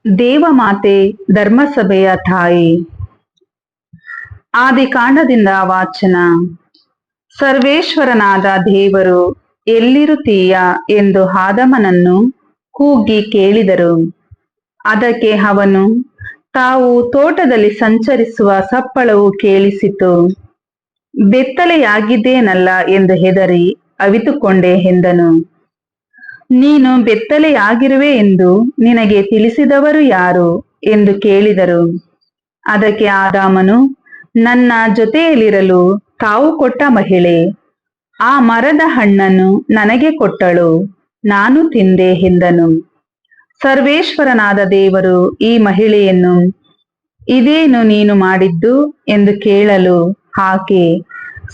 ದೇವಮಾತೆ ಧರ್ಮಸಭೆಯ ತಾಯಿ. ಆದಿಕಾಂಡದಿಂದ ವಾಚನ. ಸರ್ವೇಶ್ವರನಾದ ದೇವರು ಎಲ್ಲಿರುತ್ತೀಯ ಎಂದು ಆದಾಮನನ್ನು ಕೂಗಿ ಕೇಳಿದರು. ಅದಕ್ಕೆ ಅವನು, ತಾವು ತೋಟದಲ್ಲಿ ಸಂಚರಿಸುವ ಸಪ್ಪಳವು ಕೇಳಿಸಿತು, ಬೆತ್ತಲೆಯಾಗಿದ್ದೇನಲ್ಲ ಎಂದು ಹೆದರಿ ಅವಿತುಕೊಂಡೆ ಎಂದನು. ನೀನು ಬೆತ್ತಲೆಯಾಗಿರುವೆ ಎಂದು ನಿನಗೆ ತಿಳಿಸಿದವರು ಯಾರು ಎಂದು ಕೇಳಿದರು. ಅದಕ್ಕೆ ಆದಾಮನು, ನನ್ನ ಜೊತೆಯಲ್ಲಿರಲು ತಾವು ಕೊಟ್ಟ ಮಹಿಳೆ ಆ ಮರದ ಹಣ್ಣನ್ನು ನನಗೆ ಕೊಟ್ಟಳು, ನಾನು ತಿಂದೆ ಎಂದನು. ಸರ್ವೇಶ್ವರನಾದ ದೇವರು ಈ ಮಹಿಳೆಯನ್ನು, ಇದೇನು ನೀನು ಮಾಡಿದ್ದು ಎಂದು ಕೇಳಲು ಆಕೆ,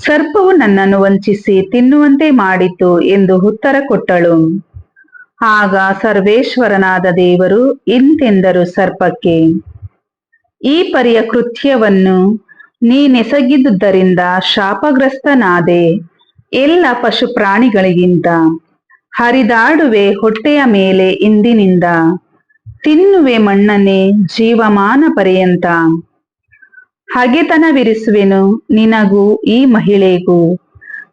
ಸರ್ಪವು ನನ್ನನ್ನು ವಂಚಿಸಿ ತಿನ್ನುವಂತೆ ಮಾಡಿತು ಎಂದು ಉತ್ತರ ಕೊಟ್ಟಳು. ಆಗ ಸರ್ವೇಶ್ವರನಾದ ದೇವರು ಇಂತೆಂದರು ಸರ್ಪಕ್ಕೆ, ಈ ಪರಿಯ ಕೃತ್ಯವನ್ನು ನೀನೆಸಗಿದುದರಿಂದ ಶಾಪಗ್ರಸ್ತನಾದೆ. ಎಲ್ಲ ಪಶು ಪ್ರಾಣಿಗಳಿಗಿಂತ ಹರಿದಾಡುವೆ ಹೊಟ್ಟೆಯ ಮೇಲೆ ಇಂದಿನಿಂದ, ತಿನ್ನುವೆ ಮಣ್ಣನ್ನೇ ಜೀವಮಾನ ಪರ್ಯಂತ. ಹಗೆತನವಿರಿಸುವೆನು ನಿನಗೂ ಈ ಮಹಿಳೆಗೂ,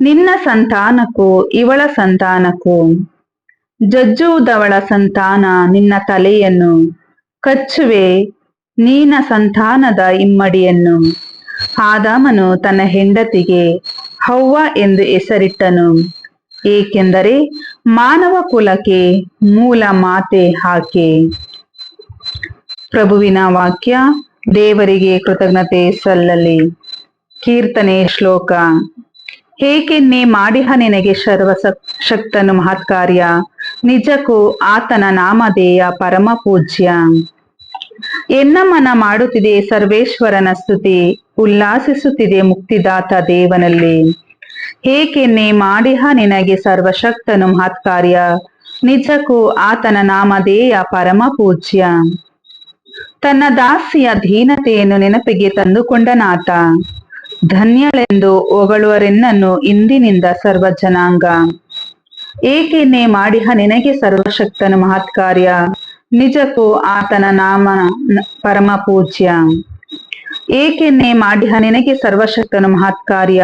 ನಿನ್ನ ಸಂತಾನಕ್ಕೂ ಇವಳ ಸಂತಾನಕ್ಕೂ. ಜಜ್ಜುವುದವಳ ಸಂತಾನ ನಿನ್ನ ತಲೆಯನ್ನು, ಕಚ್ಚುವೆ ನೀನ ಸಂತಾನದ ಇಮ್ಮಡಿಯನ್ನು. ಆದಾಮನು ತನ್ನ ಹೆಂಡತಿಗೆ ಹವ್ವ ಎಂದು ಹೆಸರಿಟ್ಟನು, ಏಕೆಂದರೆ ಮಾನವ ಕುಲಕ್ಕೆ ಮೂಲ ಮಾತೆ ಆಕೆ. ಪ್ರಭುವಿನ ವಾಕ್ಯ. ದೇವರಿಗೆ ಕೃತಜ್ಞತೆ ಸಲ್ಲಲಿ. ಕೀರ್ತನೆ ಶ್ಲೋಕ. ಏಕೆನ್ನೇ ಮಾಡಿಹ ನಿನಗೆ ಸರ್ವಶಕ್ತನು ಮಹತ್ಕಾರ್ಯ, ನಿಜಕ್ಕೂ ಆತನ ನಾಮಧೇಯ ಪರಮ ಪೂಜ್ಯ. ಎನ್ನ ಮನ ಮಾಡುತ್ತಿದೆ ಸರ್ವೇಶ್ವರನ ಸ್ತುತಿ, ಉಲ್ಲಾಸಿಸುತ್ತಿದೆ ಮುಕ್ತಿದಾತ ದೇವನಲ್ಲಿ. ಏಕೆನ್ನೇ ಮಾಡಿಹ ನಿನಗೆ ಸರ್ವಶಕ್ತನು ಮಹತ್ಕಾರ್ಯ, ನಿಜಕ್ಕೂ ಆತನ ನಾಮಧೇಯ ಪರಮ ಪೂಜ್ಯ. ತನ್ನ ದಾಸಿಯ ದೀನತೆಯನ್ನು ನೆನಪಿಗೆ ತಂದುಕೊಂಡನಾತ, ಧನ್ಯಳೆಂದು ಹೊಗಳುವರೆನ್ನನ್ನು ಇಂದಿನಿಂದ ಸರ್ವ ಜನಾಂಗ. ಏಕೆನ್ನೇ ಮಾಡಿಹ ನಿನಗೆ ಸರ್ವಶಕ್ತನು ಮಹತ್ಕಾರ್ಯ, ನಿಜಕ್ಕೂ ಆತನ ನಾಮ ಪರಮ ಪೂಜ್ಯ. ಏಕೆನ್ನೇ ಮಾಡಿಹ ನಿನಗೆ ಸರ್ವಶಕ್ತನು ಮಹತ್ಕಾರ್ಯ,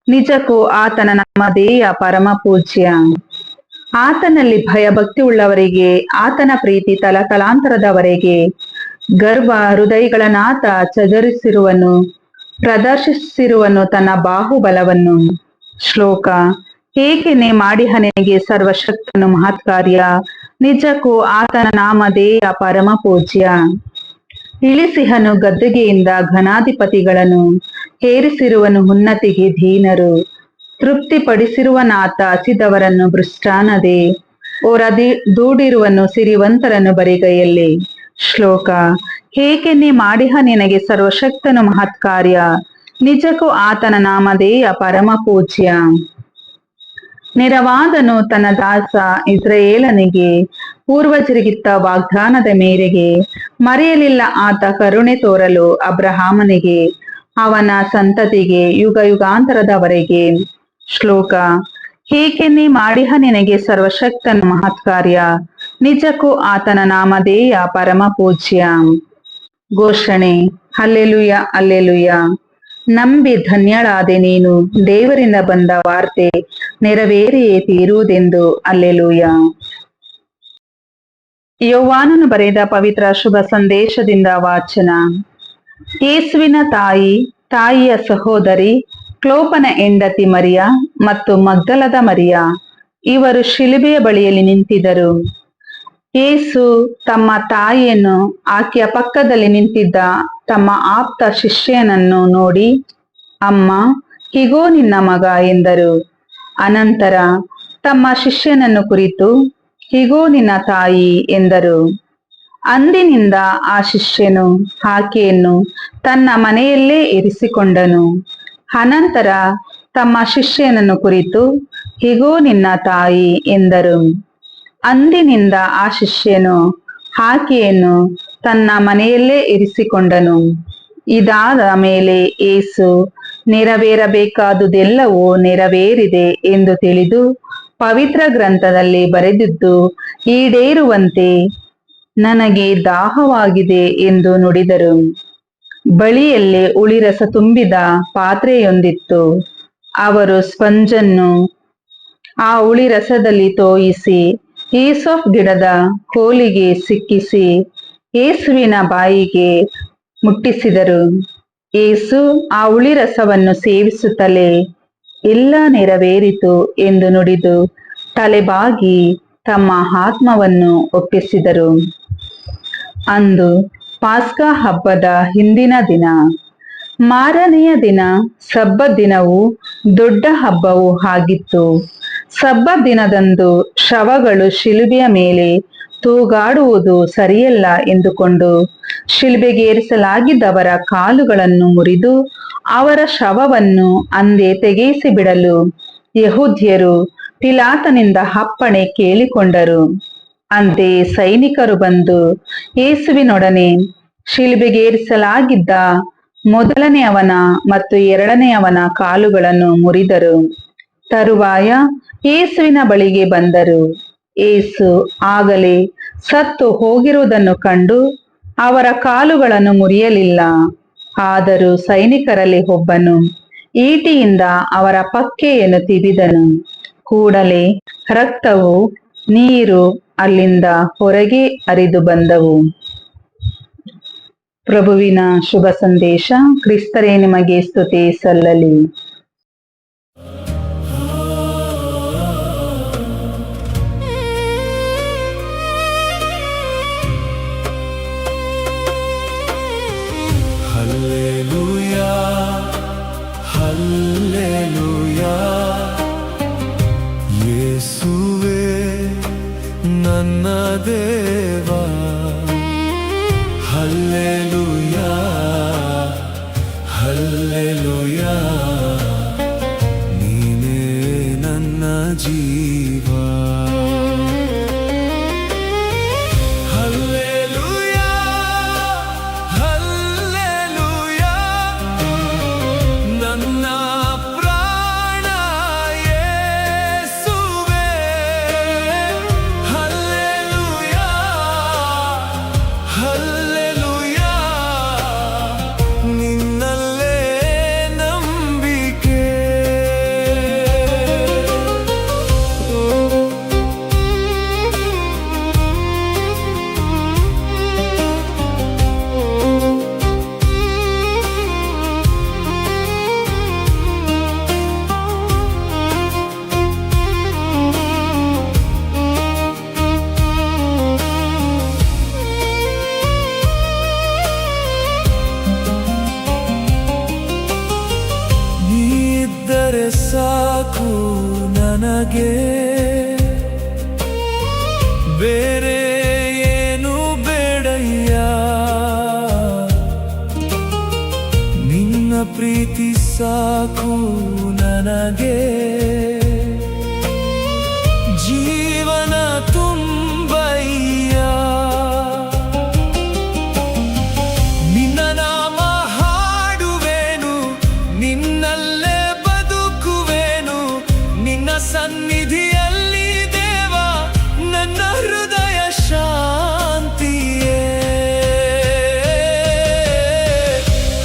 ನಿಜಕ್ಕೂ ಆತನ ನಾಮಧೇಯ ಪರಮ ಪೂಜ್ಯ. ಆತನಲ್ಲಿ ಭಯಭಕ್ತಿ ಉಳ್ಳವರಿಗೆ ಆತನ ಪ್ರೀತಿ ತಲತಲಾಂತರದವರೆಗೆ. ಗರ್ವ ಹೃದಯಗಳನ್ನಾತ ಚದುರಿಸಿರುವನು, ಪ್ರದರ್ಶಿಸಿರುವನು ತನ್ನ ಬಾಹುಬಲವನ್ನು. ಶ್ಲೋಕ. ಏಕೆನ್ನೇ ಮಾಡಿಹ ನಿನಗೆ ಸರ್ವಶಕ್ತನು ಮಹತ್ಕಾರ್ಯ, ನಿಜಕ್ಕೂ ಆತನ ನಾಮಧೇಯ ಪರಮ ಪೂಜ್ಯ. ಇಳಿಸಿಹನು ಗದ್ದುಗೆಯಿಂದ ಘನಾಧಿಪತಿಗಳನ್ನು, ಏರಿಸಿರುವನು ಉನ್ನತಿಗೆ ದೀನರು. ತೃಪ್ತಿಪಡಿಸಿರುವನಾತ ಹಸಿದವರನ್ನು ಮೃಷ್ಟಾನ್ನದೆ, ದೂಡಿರುವನು ಸಿರಿವಂತರನ್ನು ಬರಿಗೈಯಲ್ಲಿ. ಶ್ಲೋಕ. ಏಕೆನ್ನೇ ಮಾಡಿಹ ನಿನಗೆ ಸರ್ವಶಕ್ತನು ಮಹತ್ಕಾರ್ಯ, ನಿಜಕ್ಕೂ ಆತನ ನಾಮಧೇಯ ಪರಮ ಪೂಜ್ಯ. ನೆರವಾದನು ತನ್ನ ದಾಸ ಇಸ್ರಾಯೇಲನಿಗೆ, ಪೂರ್ವಜರಿಗಿತ್ತ ವಾಗ್ದಾನದ ಮೇರೆಗೆ. ಮರೆಯಲಿಲ್ಲ ಆತ ಕರುಣೆ ತೋರಲು ಅಬ್ರಹಾಮನಿಗೆ, ಅವನ ಸಂತತಿಗೆ ಯುಗ ಯುಗಾಂತರದವರೆಗೆ. ಶ್ಲೋಕ. ಏಕೆನ್ನೇ ಮಾಡಿಹ ನಿನಗೆ ಸರ್ವಶಕ್ತನು ಮಹತ್ಕಾರ್ಯ, ನಿಜಕ್ಕೂ ಆತನ ನಾಮಧೇಯ ಪರಮ ಪೂಜ್ಯ. ಘೋಷಣೆ. Hallelujah hallelujah. ನಂಬಿ ಧನ್ಯಳಾದೆ ನೀನು, ದೇವರಿಂದ ಬಂದ ವಾರ್ತೆ ನೆರವೇರಿಯೇ ತೀರುವುದೆಂದು. ಹಲ್ಲೆಲೂಯ. ಯೋಹಾನನು ಬರೆದ ಪವಿತ್ರ ಶುಭ ಸಂದೇಶದಿಂದ ವಾಚನ. ಯೇಸುವಿನ ತಾಯಿ, ತಾಯಿಯ ಸಹೋದರಿ, ಕ್ಲೋಪನ ಹೆಂಡತಿ ಮರಿಯ ಮತ್ತು ಮಗ್ದಲದ ಮರಿಯ ಇವರು ಶಿಲುಬೆಯ ಬಳಿಯಲ್ಲಿ ನಿಂತಿದ್ದರು. ಯೇಸು ತಮ್ಮ ತಾಯಿಯನ್ನು ಆಕೆಯ ಪಕ್ಕದಲ್ಲಿ ನಿಂತಿದ್ದ ತಮ್ಮ ಆಪ್ತ ಶಿಷ್ಯನನ್ನು ನೋಡಿ, ಅಮ್ಮ, ಇಗೋ ನಿನ್ನ ಮಗ ಎಂದರು. ಅನಂತರ ತಮ್ಮ ಶಿಷ್ಯನನ್ನು ಕುರಿತು, ಇಗೋ ನಿನ್ನ ತಾಯಿ ಎಂದರು. ಅಂದಿನಿಂದ ಆ ಶಿಷ್ಯನು ಆಕೆಯನ್ನು ತನ್ನ ಮನೆಯಲ್ಲೇ ಇರಿಸಿಕೊಂಡನು. ಅನಂತರ ತಮ್ಮ ಶಿಷ್ಯನನ್ನು ಕುರಿತು, ಇಗೋ ನಿನ್ನ ತಾಯಿ ಎಂದರು. ಅಂದಿನಿಂದ ಆ ಶಿಷ್ಯನು ಆಕೆಯನ್ನು ತನ್ನ ಮನೆಯಲ್ಲೇ ಇರಿಸಿಕೊಂಡನು. ಇದಾದ ಮೇಲೆ ಯೇಸು, ನೆರವೇರಬೇಕಾದುದೆಲ್ಲವೂ ನೆರವೇರಿದೆ ಎಂದು ತಿಳಿದು, ಪವಿತ್ರ ಗ್ರಂಥದಲ್ಲಿ ಬರೆದಿದ್ದು ಈಡೇರುವಂತೆ ನನಗೆ ದಾಹವಾಗಿದೆ ಎಂದು ನುಡಿದರು. ಬಳಿಯಲ್ಲೇ ಹುಳಿರಸ ತುಂಬಿದ ಪಾತ್ರೆಯೊಂದಿತ್ತು. ಅವರು ಸ್ಪಂಜನ್ನು ಆ ಹುಳಿರಸದಲ್ಲಿ ತೋಯಿಸಿ ಈಸೋಪ್ ಗಿಡದ ಕೋಲಿಗೆ ಸಿಕ್ಕಿಸಿ ಯೇಸುವಿನ ಬಾಯಿಗೆ ಮುಟ್ಟಿಸಿದರು. ಯೇಸು ಆ ಹುಳಿರಸವನ್ನು ಸೇವಿಸುತ್ತಲೇ ಎಲ್ಲ ನೆರವೇರಿತು ಎಂದು ನುಡಿದು ತಲೆಬಾಗಿ ತಮ್ಮ ಆತ್ಮವನ್ನು ಒಪ್ಪಿಸಿದರು. ಅಂದು ಪಾಸ್ಕಾ ಹಬ್ಬದ ಹಿಂದಿನ ದಿನ. ಮಾರನೆಯ ದಿನ ಸಬ್ಬತ್ ದಿನವೂ ದೊಡ್ಡ ಹಬ್ಬವೂ ಆಗಿತ್ತು. ಸಬ್ಬತ್ ದಿನದಂದು ಶವಗಳು ಶಿಲುಬೆಯ ಮೇಲೆ ತೂಗಾಡುವುದು ಸರಿಯಲ್ಲ ಎಂದುಕೊಂಡು ಶಿಲುಬೆಗೇರಿಸಲಾಗಿದ್ದವರ ಕಾಲುಗಳನ್ನು ಮುರಿದು ಅವರ ಶವವನ್ನು ಅಂದೇ ತೆಗೆಯಿಸಿ ಬಿಡಲು ಯಹೂದ್ಯರು ಪಿಲಾತನಿಂದ ಅಪ್ಪಣೆ ಕೇಳಿಕೊಂಡರು. ಅಂತೆಯೇ ಸೈನಿಕರು ಬಂದು ಯೇಸುವಿನೊಡನೆ ಶಿಲುಬೆಗೇರಿಸಲಾಗಿದ್ದ ಮೊದಲನೆಯವನ ಮತ್ತು ಎರಡನೆಯವನ ಕಾಲುಗಳನ್ನು ಮುರಿದರು. ತರುವಾಯ ಯೇಸುವಿನ ಬಳಿಗೆ ಬಂದರು. ಯೇಸು ಆಗಲೇ ಸತ್ತು ಹೋಗಿರುವುದನ್ನು ಕಂಡು ಅವರ ಕಾಲುಗಳನ್ನು ಮುರಿಯಲಿಲ್ಲ. ಆದರೂ ಸೈನಿಕರಲ್ಲಿ ಒಬ್ಬನು ಈಟಿಯಿಂದ ಅವರ ಪಕ್ಕೆಯನ್ನು ತಿವಿದನು. ಕೂಡಲೇ ರಕ್ತವು ನೀರು ಅಲ್ಲಿಂದ ಹೊರಗೆ ಹರಿದು ಬಂದವು. ಪ್ರಭುವಿನ ಶುಭ ಸಂದೇಶ. ಕ್ರಿಸ್ತರೇ ನಿಮಗೆ ಸ್ತುತಿ ಸಲ್ಲಲಿ. ಹಲ್ಲೆಲೂಯಾ, ಹಲ್ಲೆಲೂಯಾ, ಯೇಸುವೇ ನನ್ನ ದೇವ. ಹಲ್ಲೆಲೂಯಾ, ಹಲ್ಲೆಲೂಯಾ, ನೀನೇ ನನ್ನ ಜೀವ. ಸಾಕು ನನಗೆ, ಬೇರೆ ಏನು ಬೇಡಯ್ಯ. ನಿನ್ನ ಪ್ರೀತಿ ಸಾಕು ನನಗೆ, ಜೀವನ ತುಂಬಯ್ಯ. ನಿನ್ನ ನಾಮ ಹಾಡುವೆನು, ನಿನ್ನಲ್ಲೇ ಸನ್ನಿಧಿಯಲ್ಲಿ ದೇವ ನನ್ನ ಹೃದಯ ಶಾಂತಿಯೇ.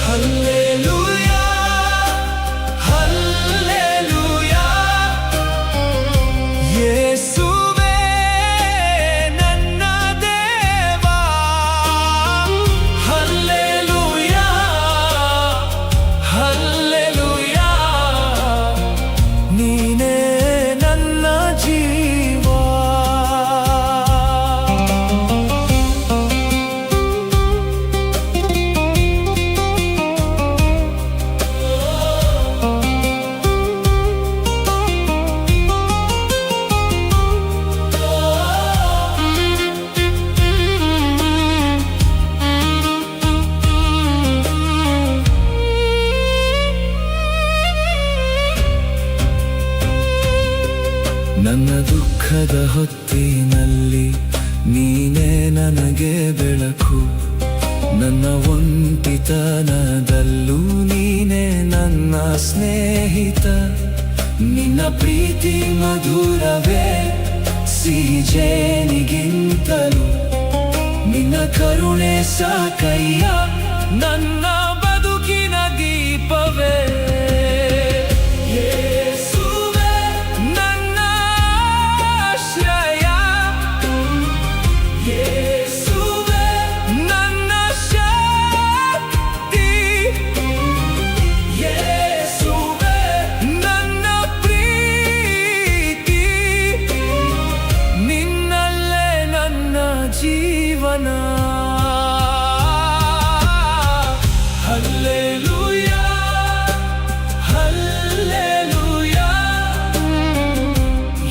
ಹಲ್ಲೆಲೂಯಾ, ಹಲ್ಲೆಲೂಯಾ, ಯೇಸುವೇ ನನ್ನ ದೇವ. ಹಲ್ಲೆಲೂಯಾ, ಹಲ್ಲೆಲೂಯಾ, ನೀನೇ ನನ್ನ ದುಃಖದ ಹೊತ್ತಿನಲ್ಲಿ ನೀನೇ ನನಗೆ ಬೆಳಕು. ನನ್ನ ಒಂಟಿತನದಲ್ಲೂ ನೀನೇ ನನ್ನ ಸ್ನೇಹಿತ. ನಿನ್ನ ಪ್ರೀತಿ ಮಧುರವೇ ಸಿಹಿಜೇನಿಗಿಂತಲೂ, ಕರುಣೆ ಸಾಕಯ್ಯ ನನ್ನ ಬದುಕಿನ ದೀಪವೇ. ಯೇಸುವೇ ನನ್ನ ಆಶ್ರಯ, ಯೇಸುವೇ ನನ್ನ ಶಕ್ತಿ, ಯೇಸುವೇ ನನ್ನ ಪ್ರೀತಿ, ನಿನ್ನಲ್ಲೇ ನನ್ನ ಜೀವನ. ಹಲ್ಲೆಲೂಯಾ ಹಲ್ಲೆಲೂಯಾ,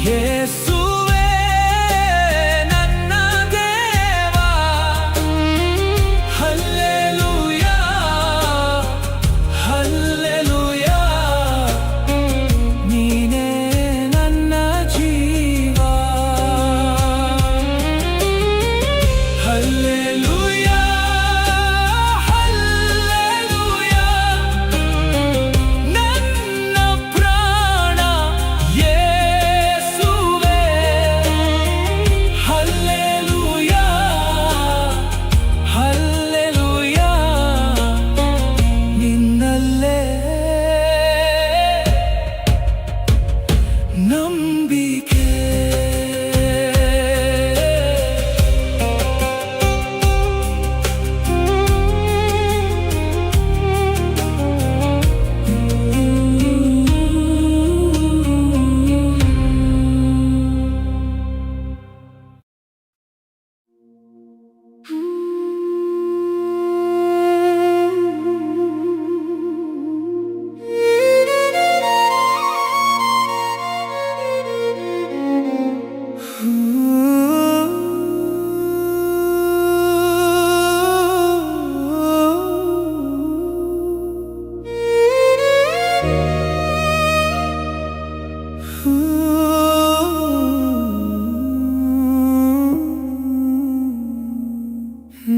ಯೇಸುವೇ ನನ್ನ ದೇವ. ಹಲ್ಲೆಲೂಯಾ ಹಲ್ಲೆಲೂಯಾ, ನೀನೇ ನನ್ನ ಜೀವ. ಹಲ್ಲೆಲೂಯಾ ಹಲ್ಲೆಲೂಯಾ, ನನ್ನ ಪ್ರಾಣ ಯೇಸುವೇ. ಹಲ್ಲೆಲೂಯಾ ಹಲ್ಲೆಲೂಯಾ, ನಿನ್ನಲ್ಲೇ ನಂಬಿಕೆ.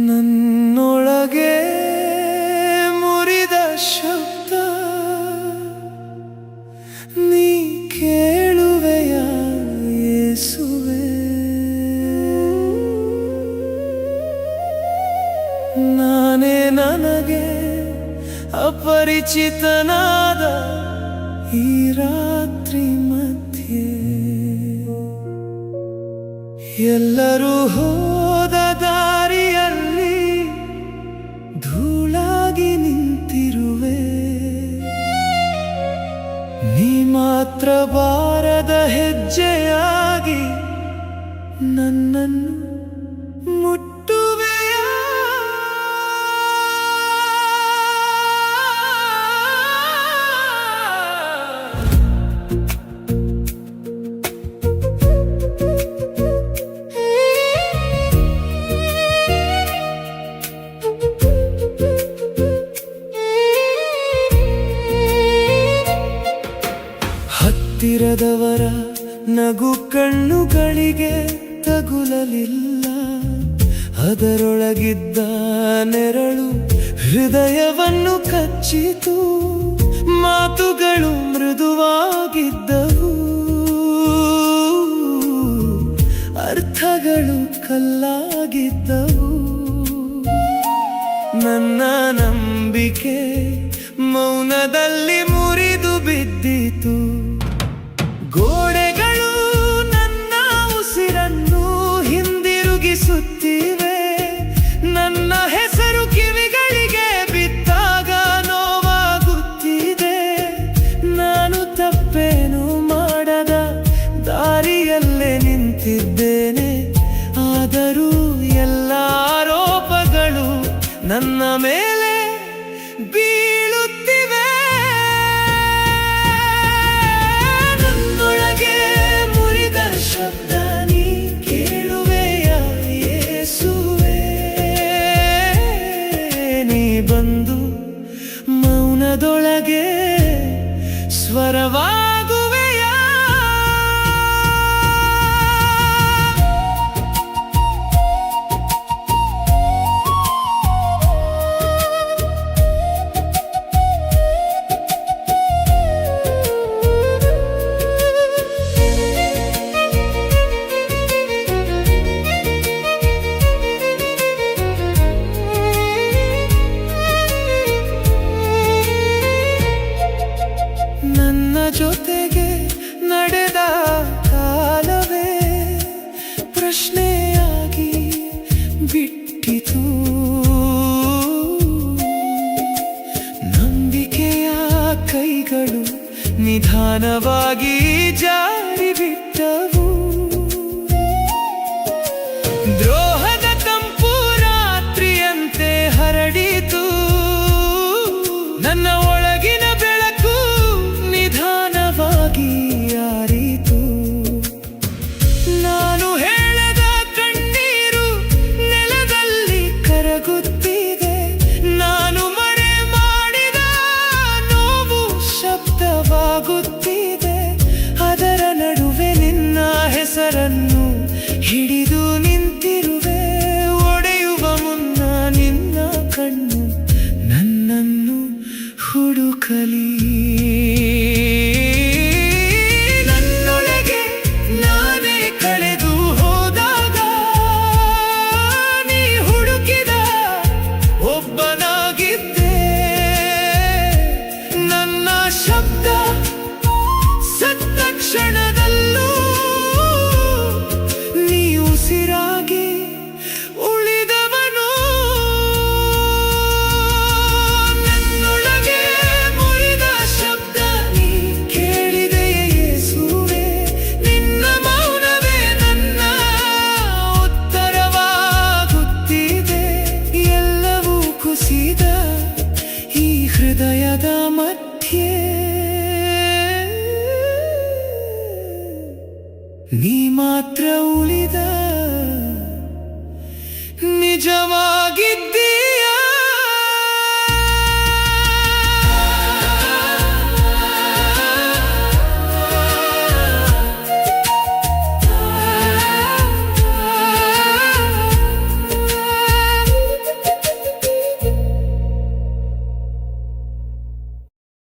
ನನ್ನೊಳಗೆ ಮುರಿದ ಶಬ್ದ ನೀ ಕೇಳುವೆಯ ಯೇಸುವೇ. ನಾನೇ ನನಗೆ ಅಪರಿಚಿತನಾದ ಈ ರಾತ್ರಿ ಮಧ್ಯೆ, ಎಲ್ಲರೂ ಹೋದ ದಾರಿಯಲ್ಲಿ ಧೂಳಾಗಿ ನಿಂತಿರುವೆ. ನೀ ಮಾತ್ರ ಬಾರದ ಹೆಜ್ಜೆಯಾಗಿ ನನ್ನನ್ನು ಮುಟ್ಟುವೆಯ. ಹತ್ತಿರದವರ ನಗು ಕಣ್ಣುಗಳಿಗೆ ತಗುಲಲಿಲ್ಲ, ಅದರೊಳಗಿದ್ದ ನೆರಳು ಹೃದಯವನ್ನು ಕಚ್ಚಿತು. ಮಾತುಗಳು ಮೃದುವಾಗಿದ್ದವು, ಅರ್ಥಗಳು ಕಲ್ಲಾಗಿದ್ದವು. ನನ್ನ ನಂಬಿಕೆ ಮೌನದಲ್ಲಿ ಮುರಿದು ಬಿದ್ದಿತು. ಗೋಡೆಗಳು ನನ್ನ ಉಸಿರನ್ನು ಹಿಂದಿರುಗಿಸುತ್ತಿವೆ. ನನ್ನ ಹೆಸರು ಕಿವಿಗಳಿಗೆ ಬಿದ್ದಾಗ ನೋವಾಗುತ್ತಿದೆ. ನಾನು ತಪ್ಪೇನು ಮಾಡದ ದಾರಿಯಲ್ಲೇ ನಿಂತಿದ್ದೇನೆ, ಆದರೂ ಎಲ್ಲ ಆರೋಪಗಳು ನನ್ನ ಮೇಲೆ ಬೀಳುತ್ತಿವೆ. ಹುಟ್ಟಿತು. ನಂಬಿಕೆಯ ಕೈಗಳು ನಿಧಾನವಾಗಿ ಜಾರಿ ಬಿಟ್ಟವು. ದ್ರೋಹದ ತಂಪು ರಾತ್ರಿಯಂತೆ ಹರಡಿತು. ನನ್ನ ಒಳಗಿನ ಬೆಳಕು ನಿಧಾನವಾಗಿ ಆರಿತು. ನಾನು ಹೇಳದ ಕಣ್ಣೀರು ನೆಲದಲ್ಲಿ ಕರಗುತ್ತಿದೆ. ನಾನು ಮರೆ ಮಾಡಿದ ನೋವು ಶಬ್ದವಾಗುತ್ತಿದೆ. ಅದರ ನಡುವೆ ನಿನ್ನ ಹೆಸರನ್ನು ಹಿಡಿದು ನಿಂತಿರುವೆ. ಒಡೆಯುವ ಮುನ್ನ ನಿನ್ನ ಕಣ್ಣು ನನ್ನನ್ನು ಹುಡುಕಲಿ. ನನ್ನೊಳಗೆ ನಾನೇ ಕಳೆದು ಹೋದಾಗ ನೀ ಹುಡುಕಿದ ಒಬ್ಬನಾಗಿದ್ದೆ. ನನ್ನ ಶಬ್ದ ಸತ್ತ ಕ್ಷಣದಲ್ಲೂ ನೀ ಉಸಿರಾಗಿ ಉಳಿದವನು. ನನ್ನೊಳಗೆ ಮುರಿದ ಶಬ್ದ ನೀ ಕೇಳಿದೆಯೇ ಯೇಸುವೇ? ನಿನ್ನ ಮೌನವೇ ನನ್ನ ಉತ್ತರವಾಗುತ್ತಿದೆ. ಎಲ್ಲವೂ ಕುಸಿದ ಈ ಹೃದಯದ ಮಧ್ಯೆ ನೀ ಮಾತ್ರ ಉಳಿದ.